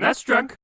SNESdrunk.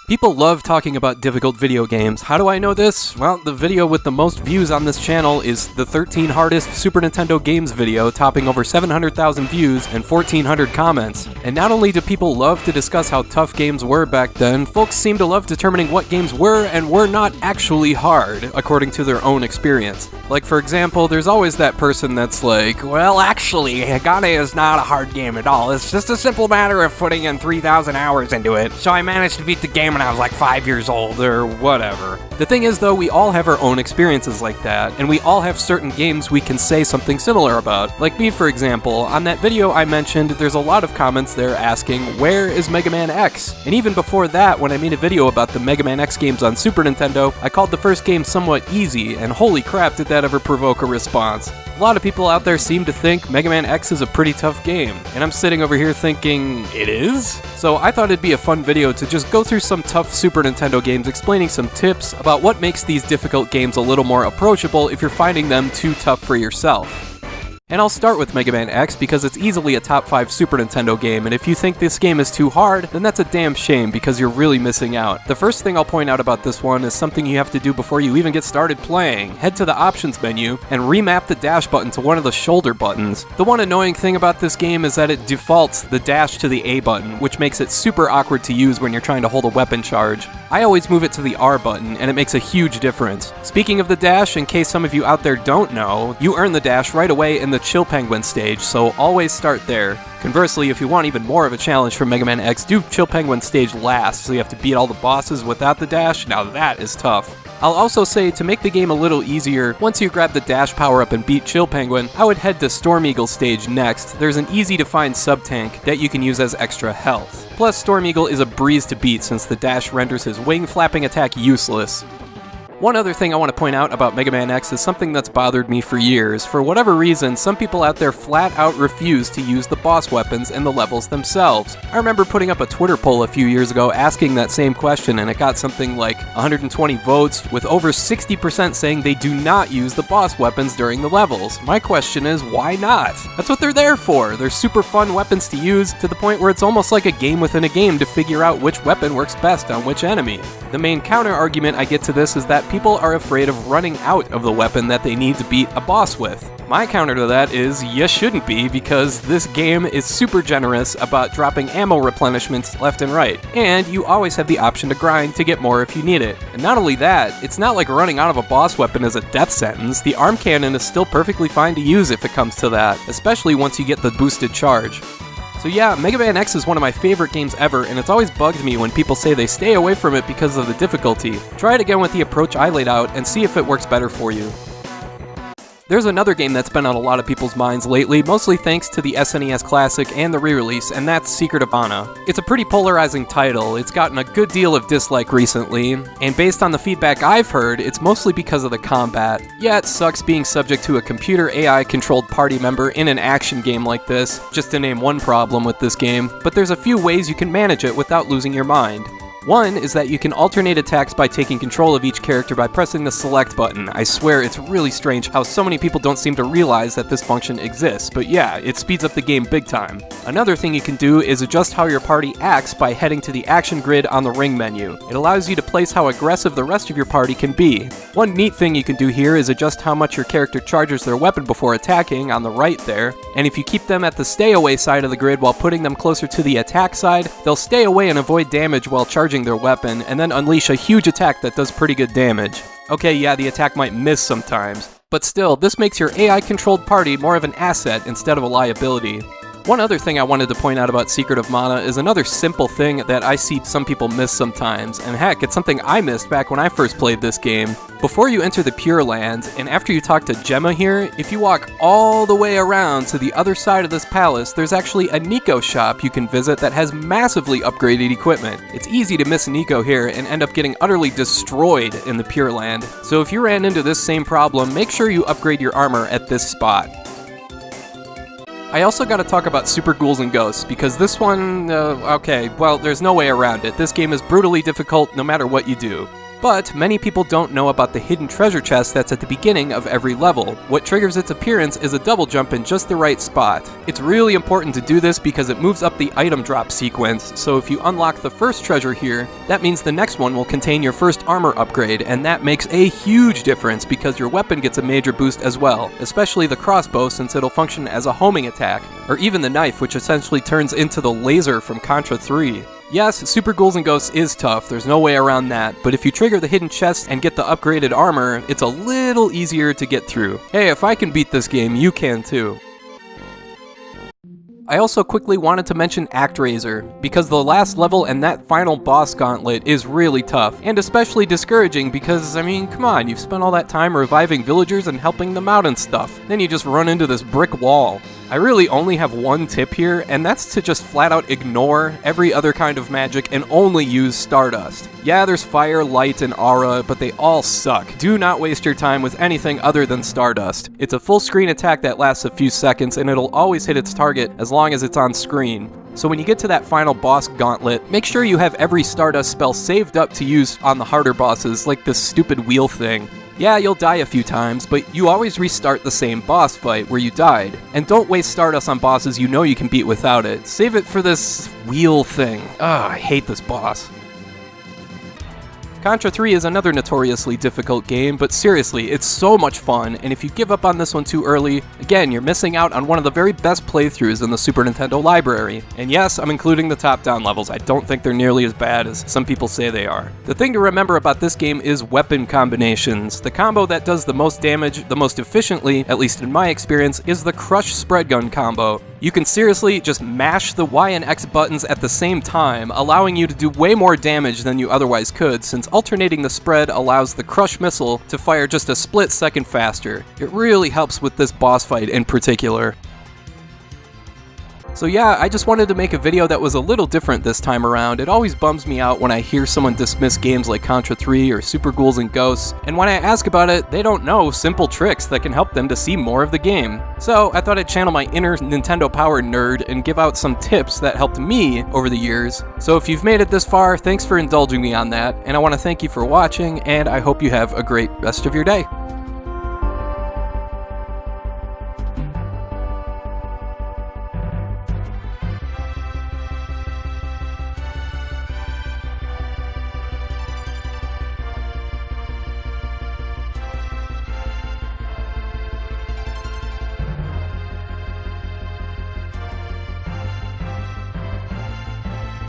People love talking about difficult video games. How do I know this? Well, the video with the most views on this channel is the 13 hardest Super Nintendo games video, topping over 700,000 views and 1,400 comments. And not only do people love to discuss how tough games were back then, folks seem to love determining what games were and were not actually hard, according to their own experience. Like, for example, there's always that person that's like, well, actually, Hagane is not a hard game at all. It's just a simple matter of putting in 3,000 hours into it, so I managed to beat the game when I was like 5 years old, or whatever. The thing is, though, we all have our own experiences like that, and we all have certain games we can say something similar about. Like me, for example, on that video I mentioned, there's a lot of comments there asking, where is Mega Man X? And even before that, when I made a video about the Mega Man X games on Super Nintendo, I called the first game somewhat easy, and holy crap, did that ever provoke a response. A lot of people out there seem to think Mega Man X is a pretty tough game, and I'm sitting over here thinking, it is? So I thought it'd be a fun video to just go through some tough Super Nintendo games, explaining some tips about what makes these difficult games a little more approachable if you're finding them too tough for yourself. And I'll start with Mega Man X because it's easily a top 5 Super Nintendo game, and if you think this game is too hard, then that's a damn shame because you're really missing out. The first thing I'll point out about this one is something you have to do before you even get started playing. Head to the options menu and remap the dash button to one of the shoulder buttons. The one annoying thing about this game is that it defaults the dash to the A button, which makes it super awkward to use when you're trying to hold a weapon charge. I always move it to the R button, and it makes a huge difference. Speaking of the dash, in case some of you out there don't know, you earn the dash right away in the Chill Penguin stage, so always start there. Conversely, if you want even more of a challenge from Mega Man X, do Chill Penguin stage last, so you have to beat all the bosses without the dash. Now that is tough. I'll also say, to make the game a little easier, once you grab the dash power-up and beat Chill Penguin, I would head to Storm Eagle stage next. There's an easy-to-find sub-tank that you can use as extra health. Plus, Storm Eagle is a breeze to beat since the dash renders his wing-flapping attack useless. One other thing I want to point out about Mega Man X is something that's bothered me for years. For whatever reason, some people out there flat out refuse to use the boss weapons in the levels themselves. I remember putting up a Twitter poll a few years ago asking that same question, and it got something like 120 votes, with over 60% saying they do not use the boss weapons during the levels. My question is, why not? That's what they're there for. They're super fun weapons to use, to the point where it's almost like a game within a game to figure out which weapon works best on which enemy. The main counter argument I get to this is that people are afraid of running out of the weapon that they need to beat a boss with. My counter to that is, you shouldn't be, because this game is super generous about dropping ammo replenishments left and right, and you always have the option to grind to get more if you need it. And not only that, it's not like running out of a boss weapon is a death sentence. The arm cannon is still perfectly fine to use if it comes to that, especially once you get the boosted charge. So yeah, Mega Man X is one of my favorite games ever, and it's always bugged me when people say they stay away from it because of the difficulty. Try it again with the approach I laid out and see if it works better for you. There's another game that's been on a lot of people's minds lately, mostly thanks to the SNES Classic and the re-release, and that's Secret of Mana. It's a pretty polarizing title. It's gotten a good deal of dislike recently, and based on the feedback I've heard, it's mostly because of the combat. Yeah, it sucks being subject to a computer AI-controlled party member in an action game like this, just to name one problem with this game, but there's a few ways you can manage it without losing your mind. One is that you can alternate attacks by taking control of each character by pressing the select button. I swear it's really strange how so many people don't seem to realize that this function exists, but yeah, it speeds up the game big time. Another thing you can do is adjust how your party acts by heading to the action grid on the ring menu. It allows you to place how aggressive the rest of your party can be. One neat thing you can do here is adjust how much your character charges their weapon before attacking on the right there, and if you keep them at the stay away side of the grid while putting them closer to the attack side, they'll stay away and avoid damage while charging their weapon, and then unleash a huge attack that does pretty good damage. Okay, yeah, the attack might miss sometimes, but still, this makes your AI-controlled party more of an asset instead of a liability. One other thing I wanted to point out about Secret of Mana is another simple thing that I see some people miss sometimes, and heck, it's something I missed back when I first played this game. Before you enter the Pure Land, and after you talk to Gemma here, if you walk all the way around to the other side of this palace, there's actually a Nico shop you can visit that has massively upgraded equipment. It's easy to miss Nico here and end up getting utterly destroyed in the Pure Land, so if you ran into this same problem, make sure you upgrade your armor at this spot. I also gotta talk about Super Ghouls and Ghosts, because this one, okay, well, there's no way around it. This game is brutally difficult no matter what you do. But many people don't know about the hidden treasure chest that's at the beginning of every level. What triggers its appearance is a double jump in just the right spot. It's really important to do this because it moves up the item drop sequence, so if you unlock the first treasure here, that means the next one will contain your first armor upgrade, and that makes a huge difference because your weapon gets a major boost as well, especially the crossbow since it'll function as a homing attack, or even the knife, which essentially turns into the laser from Contra 3. Yes, Super Ghouls and Ghosts is tough, there's no way around that, but if you trigger the hidden chest and get the upgraded armor, it's a little easier to get through. Hey, if I can beat this game, you can too. I also quickly wanted to mention ActRaiser, because the last level and that final boss gauntlet is really tough, and especially discouraging because, I mean, come on, you've spent all that time reviving villagers and helping them out and stuff, then you just run into this brick wall. I really only have one tip here, and that's to just flat out ignore every other kind of magic and only use Stardust. Yeah, there's fire, light, and aura, but they all suck. Do not waste your time with anything other than Stardust. It's a full screen attack that lasts a few seconds, and it'll always hit its target as long as it's on screen. So when you get to that final boss gauntlet, make sure you have every Stardust spell saved up to use on the harder bosses, like this stupid wheel thing. Yeah, you'll die a few times, but you always restart the same boss fight where you died. And don't waste Stardust on bosses you know you can beat without it. Save it for this wheel thing. Ugh, I hate this boss. Contra 3 is another notoriously difficult game, but seriously, it's so much fun, and if you give up on this one too early, again, you're missing out on one of the very best playthroughs in the Super Nintendo library. And yes, I'm including the top-down levels. I don't think they're nearly as bad as some people say they are. The thing to remember about this game is weapon combinations. The combo that does the most damage the most efficiently, at least in my experience, is the Crush Spread Gun combo. You can seriously just mash the Y and X buttons at the same time, allowing you to do way more damage than you otherwise could, since alternating the spread allows the Crush missile to fire just a split second faster. It really helps with this boss fight in particular. So yeah, I just wanted to make a video that was a little different this time around. It always bums me out when I hear someone dismiss games like Contra 3 or Super Ghouls and Ghosts, and when I ask about it, they don't know simple tricks that can help them to see more of the game. So I thought I'd channel my inner Nintendo Power nerd and give out some tips that helped me over the years. So if you've made it this far, thanks for indulging me on that, and I want to thank you for watching, and I hope you have a great rest of your day.